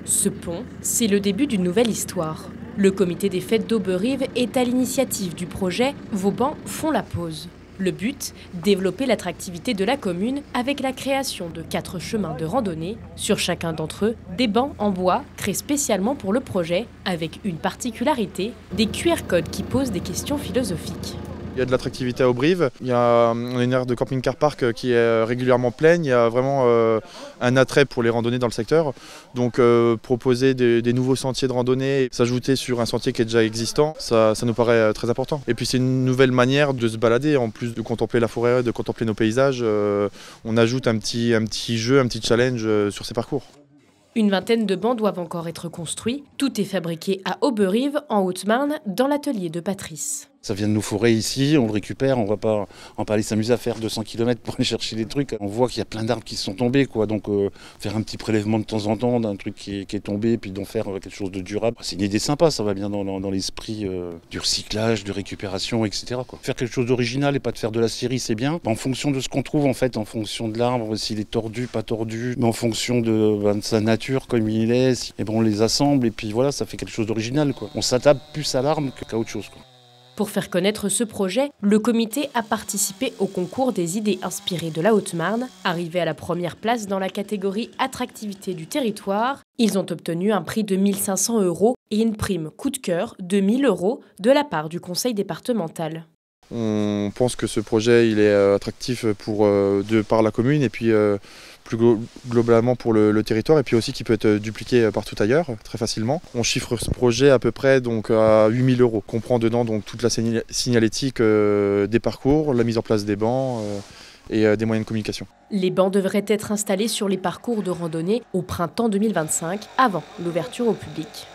Ce pont, c'est le début d'une nouvelle histoire. Le comité des fêtes d'Auberive est à l'initiative du projet Vos bancs font la pause. Le but, développer l'attractivité de la commune avec la création de 4 chemins de randonnée. Sur chacun d'entre eux, des bancs en bois créés spécialement pour le projet, avec une particularité, des QR codes qui posent des questions philosophiques. Il y a de l'attractivité à Auberive, on a une aire de camping-car park qui est régulièrement pleine, il y a vraiment un attrait pour les randonnées dans le secteur. Donc proposer des nouveaux sentiers de randonnée, s'ajouter sur un sentier qui est déjà existant, ça nous paraît très important. Et puis c'est une nouvelle manière de se balader, en plus de contempler la forêt, de contempler nos paysages, on ajoute un petit jeu, un petit challenge sur ces parcours. Une vingtaine de bancs doivent encore être construits. Tout est fabriqué à Auberive, en Haute-Marne, dans l'atelier de Patrice. Ça vient de nos forêts ici, on le récupère, on ne va pas aller s'amuser à faire 200 km pour aller chercher des trucs. On voit qu'il y a plein d'arbres qui sont tombés, quoi. Donc faire un petit prélèvement de temps en temps d'un truc qui est tombé, puis d'en faire quelque chose de durable. C'est une idée sympa, ça va bien dans l'esprit du recyclage, de récupération, etc., quoi. Faire quelque chose d'original et pas de faire de la série, c'est bien. En fonction de ce qu'on trouve, en fait, en fonction de l'arbre, s'il est tordu, pas tordu, mais en fonction de sa nature, comme il est, et on les assemble et puis voilà, ça fait quelque chose d'original, quoi. On s'attaque plus à l'arbre qu'à autre chose, quoi. Pour faire connaître ce projet, le comité a participé au concours des idées inspirées de la Haute-Marne. Arrivés à la première place dans la catégorie attractivité du territoire, ils ont obtenu un prix de 1 500 € et une prime coup de cœur de 1 000 € de la part du conseil départemental. On pense que ce projet il est attractif par la commune et puis plus globalement pour le territoire et puis aussi qui peut être dupliqué partout ailleurs très facilement. On chiffre ce projet à peu près donc, à 8 000 €. On comprend dedans donc, toute la signalétique des parcours, la mise en place des bancs et des moyens de communication. Les bancs devraient être installés sur les parcours de randonnée au printemps 2025 avant l'ouverture au public.